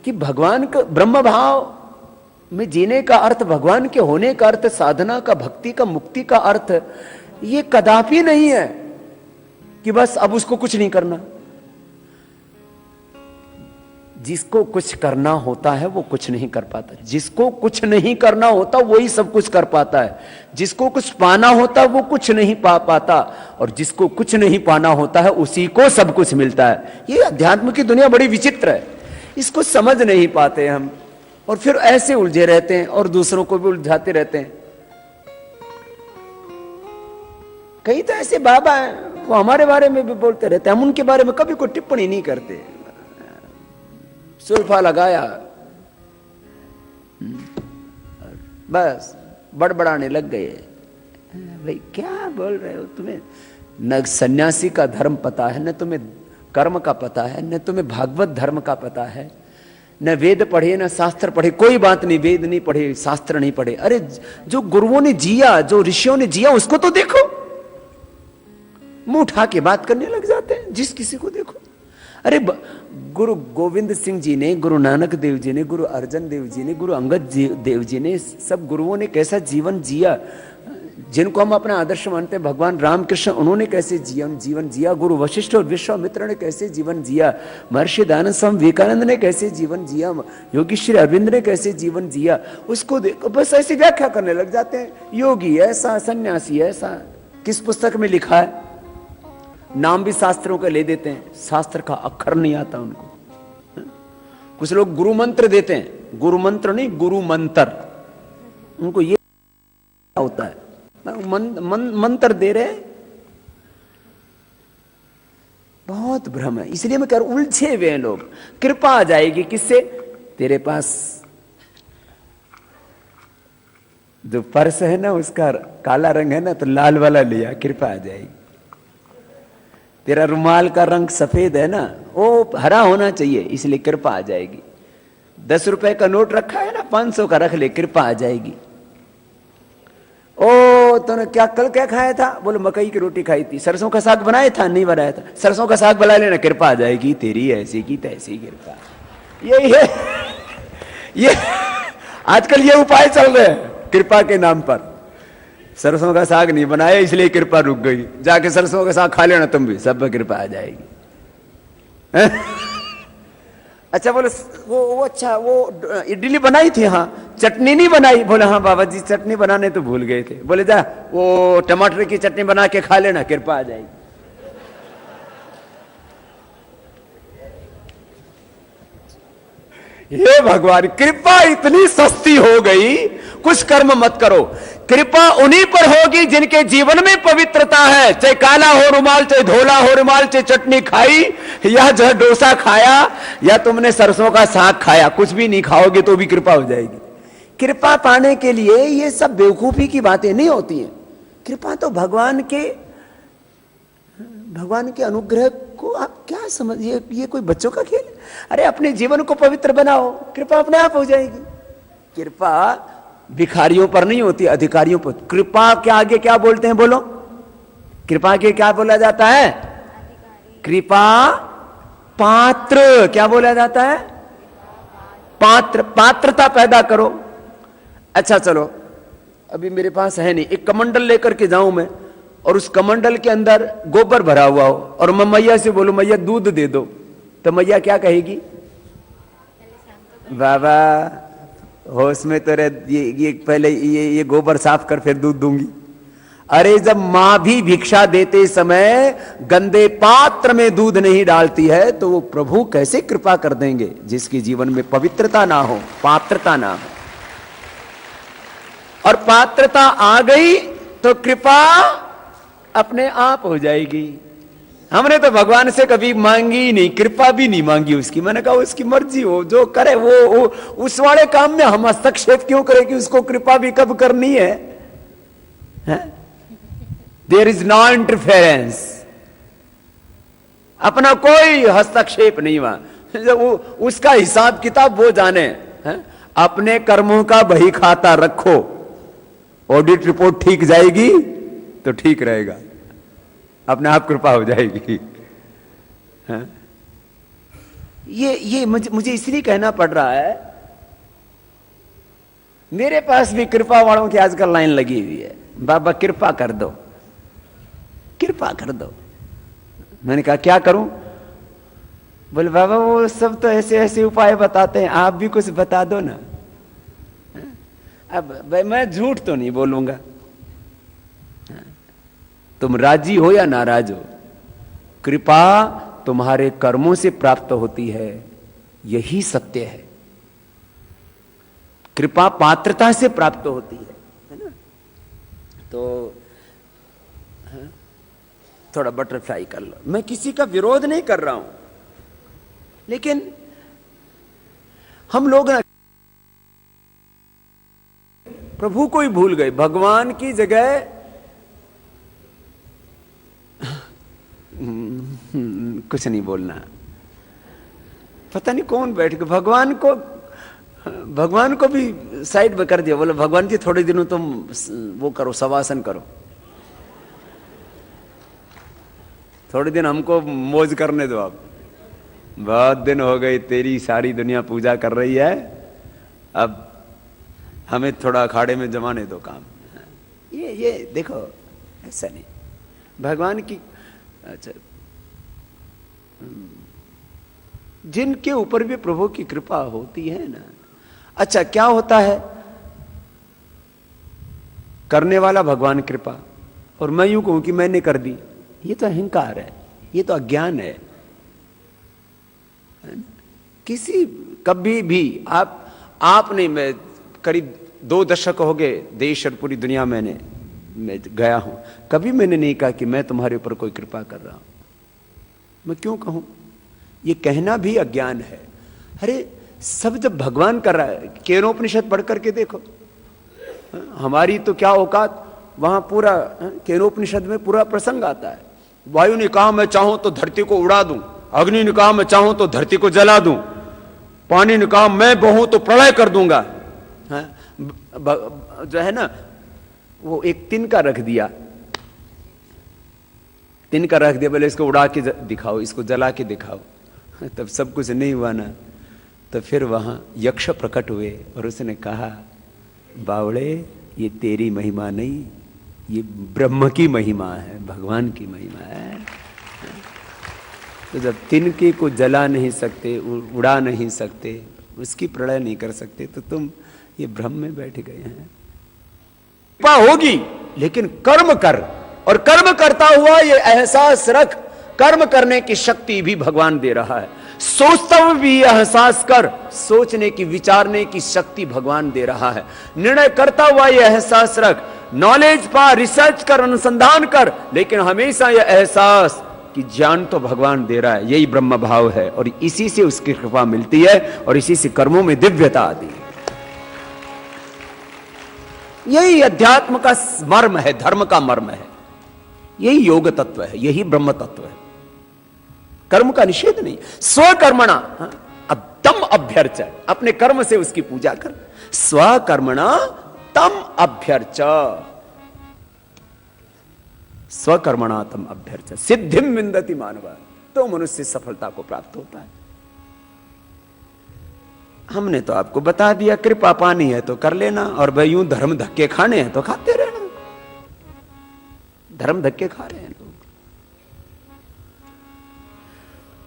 कि भगवान का ब्रह्म भाव में जीने का अर्थ, भगवान के होने का अर्थ, साधना का, भक्ति का, मुक्ति का अर्थ ये कदापि नहीं है कि बस अब उसको कुछ नहीं करना। जिसको कुछ करना होता है वो कुछ नहीं कर पाता, जिसको कुछ नहीं करना होता वही सब कुछ कर पाता है, जिसको कुछ पाना होता वो कुछ नहीं पा पाता, और जिसको कुछ नहीं पाना होता है उसी को सब कुछ मिलता है। ये अध्यात्म की दुनिया बड़ी विचित्र है, इसको समझ नहीं पाते हम, और फिर ऐसे उलझे रहते हैं और दूसरों को भी उलझाते रहते हैं। कई तो ऐसे बाबा हैं वो हमारे बारे में भी बोलते रहते हैं, हम उनके बारे में कभी कोई टिप्पणी नहीं करते, सुल्फा लगाया बस बड़बड़ाने लग गए। भाई क्या बोल रहे हो, तुम्हें न सन्यासी का धर्म पता है, न तुम्हें कर्म का पता है, न तुम्हें भागवत धर्म का पता है, न वेद पढ़े न शास्त्र पढ़े। कोई बात नहीं, वेद नहीं पढ़े, शास्त्र नहीं पढ़े, अरे जो गुरुओं ने जिया, जो ऋषियों ने जिया उसको तो देखो। मुंह उठा के बात करने लग जाते हैं जिस किसी को देखो। अरे गुरु गोविंद सिंह जी ने, गुरु नानक देव जी ने, गुरु अर्जन देव जी ने, गुरु अंगद देव जी ने, सब गुरुओं ने कैसा जीवन जिया, जिनको हम अपना आदर्श मानते हैं, भगवान रामकृष्ण, उन्होंने कैसे जीवन जिया, गुरु वशिष्ठ और विश्वामित्र ने कैसे जीवन जिया, महर्षि दयानंद स्वामी विवेकानंद ने कैसे जीवन जिया, योगी श्री अरविंद ने कैसे जीवन जिया, उसको देखो बस ऐसी व्याख्या करने लग जाते हैं। योगी ऐसा, सन्यासी ऐसा, किस पुस्तक में लिखा है? नाम भी शास्त्रों का ले देते हैं, शास्त्र का अक्षर नहीं आता उनको। कुछ लोग गुरु मंत्र देते हैं, गुरु मंत्र नहीं गुरु मंत्र, उनको ये होता है मंत्र दे रहे। बहुत भ्रम है, इसलिए मैं कह रहा हूं उलझे हुए हैं लोग। कृपा आ जाएगी किससे? तेरे पास जो पर्स है ना उसका काला रंग है ना, तो लाल वाला लिया, कृपा आ जाएगी। तेरा रुमाल का रंग सफेद है ना, वो हरा होना चाहिए, इसलिए कृपा आ जाएगी। 10 रुपए का नोट रखा है ना, 500 का रख ले, कृपा आ जाएगी। ओ तूने क्या कल क्या खाया था? बोलो मकई की रोटी खाई थी। सरसों का साग बनाया था? नहीं बनाया था। सरसों का साग बना लेना, कृपा आ जाएगी तेरी, ऐसी की तैसी कृपा। यही है ये आजकल ये उपाय चल रहे हैं कृपा के नाम पर। सरसों का साग नहीं बनाया इसलिए कृपा रुक गई, जाके सरसों का साग खा लेना तुम भी, सब कृपा आ जाएगी। अच्छा बोले वो अच्छा वो इडली बनाई थी? हाँ। चटनी नहीं बनाई? बोले हाँ बाबा जी चटनी बनाने तो भूल गए थे। बोले जा वो टमाटर की चटनी बना के खा लेना, कृपा आ जाएगी। हे भगवान, कृपा इतनी सस्ती हो गई, कुछ कर्म मत करो। कृपा उन्हीं पर होगी जिनके जीवन में पवित्रता है, चाहे काला हो रुमाल, चाहे धोला हो रुमाल, चाहे चटनी खाई या जो डोसा खाया या तुमने सरसों का साग खाया, कुछ भी नहीं खाओगे तो भी कृपा हो जाएगी। कृपा पाने के लिए ये सब बेवकूफी की बातें नहीं होती हैं। कृपा तो भगवान के अनुग्रह को आप क्या समझिए, ये कोई बच्चों का खेल? अरे अपने जीवन को पवित्र बनाओ, कृपा अपने आप हो जाएगी। कृपा भिखारियों पर नहीं होती, अधिकारियों पर। कृपा के आगे क्या बोलते हैं? बोलो, कृपा के क्या बोला जाता है? कृपा पात्र। क्या बोला जाता है? पात्र। पात्रता पैदा करो। अच्छा चलो, अभी मेरे पास है नहीं, एक कमंडल लेकर के जाऊं मैं, और उस कमंडल के अंदर गोबर भरा हुआ हो, और मैं मैया से बोलूं मैया दूध दे दो, तो मैया क्या कहेगी? बाबा होश में तो ये पहले ये गोबर साफ कर फिर दूध दूंगी। अरे जब मां भी भिक्षा देते समय गंदे पात्र में दूध नहीं डालती है तो वो प्रभु कैसे कृपा कर देंगे जिसके जीवन में पवित्रता ना हो, पात्रता ना हो। और पात्रता आ गई तो कृपा अपने आप हो जाएगी। हमने तो भगवान से कभी मांगी ही नहीं, कृपा भी नहीं मांगी उसकी। मैंने कहा उसकी मर्जी हो, जो करे वो उस वाले काम में हम हस्तक्षेप क्यों करें कि उसको कृपा भी कब करनी है? देयर इज नो इंटरफेरेंस, अपना कोई हस्तक्षेप नहीं वहां। उसका हिसाब किताब वो जाने। अपने कर्मों का बही खाता रखो, ऑडिट रिपोर्ट ठीक जाएगी तो ठीक रहेगा, अपने आप कृपा हो जाएगी। ये मुझे इसलिए कहना पड़ रहा है, मेरे पास भी कृपा वालों की आजकल लाइन लगी हुई है, बाबा कृपा कर दो, कृपा कर दो। मैंने कहा क्या करूं? बोले बाबा वो सब तो ऐसे ऐसे उपाय बताते हैं, आप भी कुछ बता दो ना। अब भाई मैं झूठ तो नहीं बोलूंगा, तुम राजी हो या नाराज हो, कृपा तुम्हारे कर्मों से प्राप्त होती है, यही सत्य है। कृपा पात्रता से प्राप्त होती है ना? तो थोड़ा बटरफ्लाई कर लो। मैं किसी का विरोध नहीं कर रहा हूं, लेकिन हम लोग ना प्रभु को ही भूल गए, भगवान की जगह कुछ नहीं बोलना। पता नहीं कौन बैठ के भगवान को भी साइड में कर दिया। बोले भगवान जी थोड़े दिनों तुम वो करो, शवासन करो, थोड़े दिन हमको मौज करने दो। आप बहुत दिन हो गए, तेरी सारी दुनिया पूजा कर रही है, अब हमें थोड़ा अखाड़े में जमाने दो काम। ये देखो, ऐसा नहीं भगवान की। अच्छा, जिनके ऊपर भी प्रभु की कृपा होती है ना, अच्छा क्या होता है, करने वाला भगवान कृपा, और मैं यूं कहूं कि मैंने कर दी, ये तो अहंकार है, ये तो अज्ञान है। किसी कभी भी आपने, मैं करीब 2 दशक हो गए देश और पूरी दुनिया मैं गया हूं, कभी मैंने नहीं कहा कि मैं तुम्हारे ऊपर कोई कृपा कर रहा हूं। मैं क्यों कहूं? ये कहना भी अज्ञान है। अरे सब जब भगवान कर रहा है, केनोपनिषद पढ़ करके देखो, हमारी तो क्या औकात, वहां पूरा केनोपनिषद में पूरा प्रसंग आता है। वायु ने कहा मैं चाहूं तो धरती को उड़ा दूं, अग्नि ने कहा मैं चाहूं तो धरती को जला दूं, पानी ने कहा मैं बहूं तो प्रलय कर दूंगा। जो है ना, वो एक तिनका रख दिया, बोले इसको उड़ा के दिखाओ, इसको जला के दिखाओ। तब सब कुछ नहीं हुआ ना, तो फिर वहां यक्ष प्रकट हुए और उसने कहा बावड़े ये तेरी महिमा नहीं, ये ब्रह्म की महिमा है, भगवान की महिमा है। तो जब तिनके को जला नहीं सकते, उड़ा नहीं सकते, उसकी प्रलय नहीं कर सकते, तो तुम ये भ्रम में बैठ गए हैं। कृपा होगी लेकिन कर्म कर, और कर्म करता हुआ ये एहसास रख, कर्म करने की शक्ति भी भगवान दे रहा है। सोचता हुआ भी एहसास कर, सोचने की विचारने की शक्ति भगवान दे रहा है। निर्णय करता हुआ ये एहसास रख, नॉलेज पा, रिसर्च कर, अनुसंधान कर, लेकिन हमेशा यह एहसास कि ज्ञान तो भगवान दे रहा है, यही ब्रह्म भाव है, और इसी से उसकी कृपा मिलती है, और इसी से कर्मों में दिव्यता आती है। यही अध्यात्म का मर्म है, धर्म का मर्म है, यही योग तत्व है, यही ब्रह्म तत्व है। कर्म का निषेध नहीं, स्वकर्मणा तम अभ्यर्च, अपने कर्म से उसकी पूजा कर। स्वकर्मणा तम अभ्यर्च, स्वकर्मणा तम अभ्यर्च सिद्धिम विंदति मानव, तो मनुष्य सफलता को प्राप्त होता है। हमने तो आपको बता दिया, कृपा पानी है तो कर लेना, और भाई यूं धर्म धक्के खाने हैं तो खाते रहना। धर्म धक्के खा रहे हैं लोग।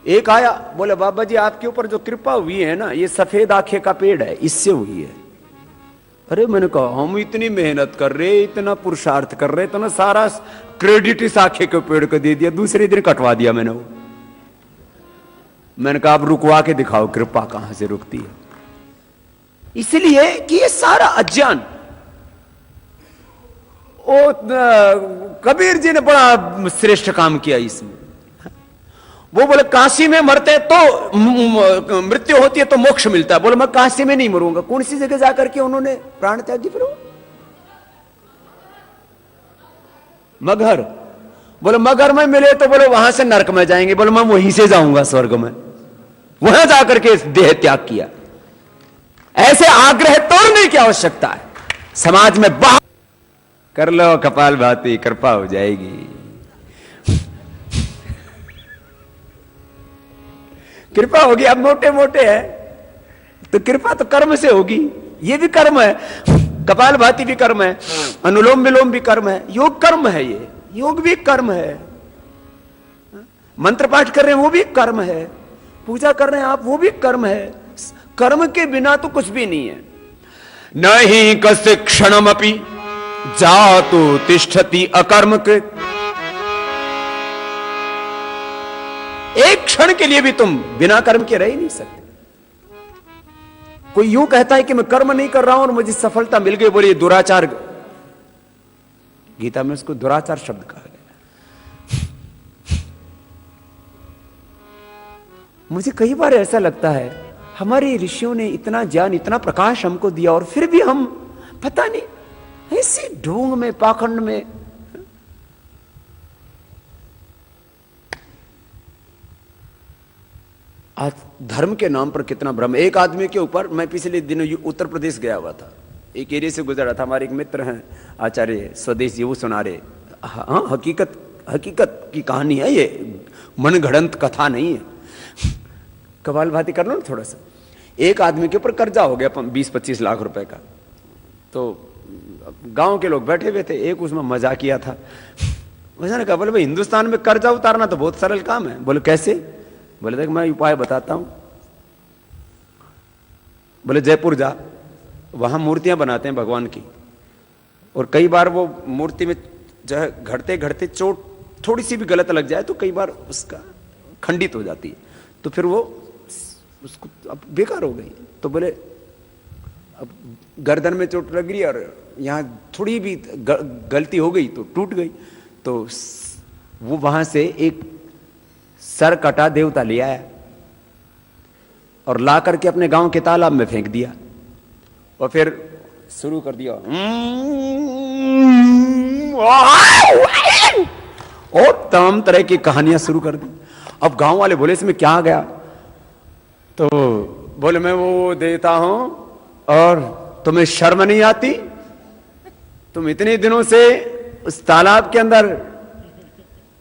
एक आया, बोले बाबा जी आपके ऊपर जो कृपा हुई है ना, ये सफेद आंखें का पेड़ है, इससे हुई है। अरे मैंने कहा हम इतनी मेहनत कर रहे, इतना पुरुषार्थ कर रहे, तो ना सारा क्रेडिट इस आंखें के पेड़ को दे दिया, दूसरे दिन कटवा दिया मैंने वो। मैंने कहा आप रुकवा के दिखाओ कृपा कहां से रुकती है। इसलिए कि ये सारा अज्ञान, कबीर जी ने बड़ा श्रेष्ठ काम किया इसमें। वो बोले काशी में मरते तो मृत्यु होती है तो मोक्ष मिलता है। बोले मैं काशी में नहीं मरूंगा। कौन सी जगह जाकर के उन्होंने प्राण त्यागी? फिर मगहर। बोले मगहर में मिले तो बोले वहां से नरक में जाएंगे। बोले मैं वहीं से जाऊंगा स्वर्ग में। वहां जाकर के देह त्याग किया। ऐसे आग्रह तोड़ने की आवश्यकता है। समाज में बाहर कर लो कपाल भाती, कृपा हो जाएगी। कृपा होगी, अब मोटे मोटे है तो कृपा तो कर्म से होगी, ये भी कर्म है, कपाल भाती भी कर्म है, अनुलोम विलोम भी कर्म है, योग कर्म है, ये योग भी कर्म है, मंत्र पाठ कर रहे हैं वो भी कर्म है, पूजा कर रहे हैं आप वो भी कर्म है। कर्म के बिना तो कुछ भी नहीं है। नहीं कस्य क्षणमपि जातु तिष्ठति अकर्म कृत, एक क्षण के लिए भी तुम बिना कर्म के रह ही नहीं सकते। कोई यूं कहता है कि मैं कर्म नहीं कर रहा हूं और मुझे सफलता मिल गई, बोलिए दुराचार, गीता में उसको दुराचार शब्द कहा गया। मुझे कई बार ऐसा लगता है हमारे ऋषियों ने इतना ज्ञान इतना प्रकाश हमको दिया और फिर भी हम पता नहीं ऐसे ढोंग में पाखंड में। आज धर्म के नाम पर कितना भ्रम। एक आदमी के ऊपर, मैं पिछले दिनों उत्तर प्रदेश गया हुआ था, एक एरिया से गुजरा था, हमारे एक मित्र हैं आचार्य स्वदेश जी, वो सुना रहे, हाँ हकीकत की कहानी है ये, मनगढ़ंत कथा नहीं है, कपाल भाती कर लो ना थोड़ा सा। एक आदमी के ऊपर कर्जा हो गया 20-25 लाख रुपए का, तो गांव के लोग बैठे हुए थे, एक उसमें मजाक किया था, उसने कहा बोले भाई हिंदुस्तान में कर्जा उतारना तो बहुत सरल काम है। बोले कैसे? बोले देख मैं उपाय बताता हूं। बोले जयपुर जा, वहां मूर्तियां बनाते हैं भगवान की, और कई बार वो मूर्ति में जो है घड़ते घड़ते चोट थोड़ी सी भी गलत लग जाए तो कई बार उसका खंडित हो जाती है, तो फिर वो उसको अब बेकार हो गई। तो बोले अब गर्दन में चोट लग रही और यहाँ थोड़ी भी गलती हो गई तो टूट गई, तो वो वहां से एक सर कटा देवता ले आया और ला करके अपने गांव के तालाब में फेंक दिया और फिर शुरू कर दिया और तमाम तरह की कहानियां शुरू कर दी। अब गांव वाले बोले इसमें क्या आ गया? तो बोले मैं वो देता हूं और तुम्हें शर्म नहीं आती? तुम इतने दिनों से उस तालाब के अंदर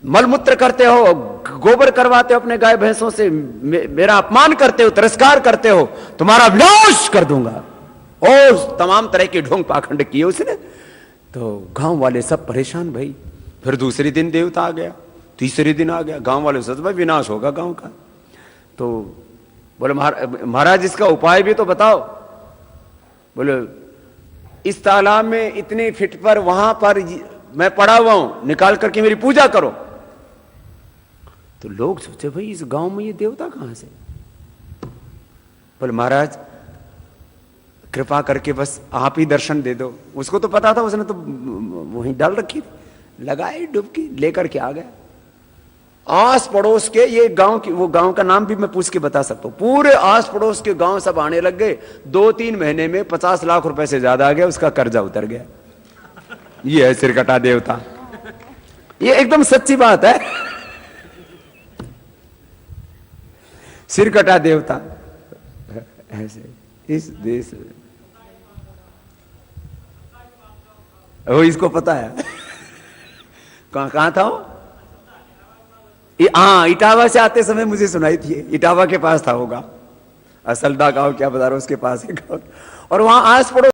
मलमूत्र करते हो, गोबर करवाते हो अपने गाय भैंसों से, मेरा अपमान करते हो, तिरस्कार करते हो, तुम्हारा विनाश कर दूंगा। और तमाम तरह के ढोंग पाखंड किए उसने। तो गांव वाले सब परेशान भाई। फिर दूसरे दिन देवता आ गया, तीसरे दिन आ गया, गांव वाले सोच भाई विनाश होगा गांव का। तो बोले महाराज इसका उपाय भी तो बताओ। बोले इस तालाब में इतने फीट पर वहां पर मैं पड़ा हुआ हूं, निकाल करके मेरी पूजा करो। तो लोग सोचे भाई इस गांव में ये देवता कहां से? बोले महाराज कृपा करके बस आप ही दर्शन दे दो। उसको तो पता था, उसने तो वहीं डाल रखी थी, लगाई डुबकी, लेकर के आ गया। आस पड़ोस के ये गांव की, वो गांव का नाम भी मैं पूछ के बता सकता हूं, पूरे आस पड़ोस के गांव सब आने लग गए। 2-3 महीने में 50 लाख रुपए से ज्यादा आ गया, उसका कर्जा उतर गया। ये है सिरकटा देवता, ये एकदम सच्ची बात है। सिरकटा देवता ऐसे इस देश में, वो इसको पता है। कहां था वो? हाँ, इटावा से आते समय मुझे सुनाई थी, इटावा के पास था होगा, असलदा गांव क्या बता रहा, उसके पास है गांव, और वहां आस पड़ोस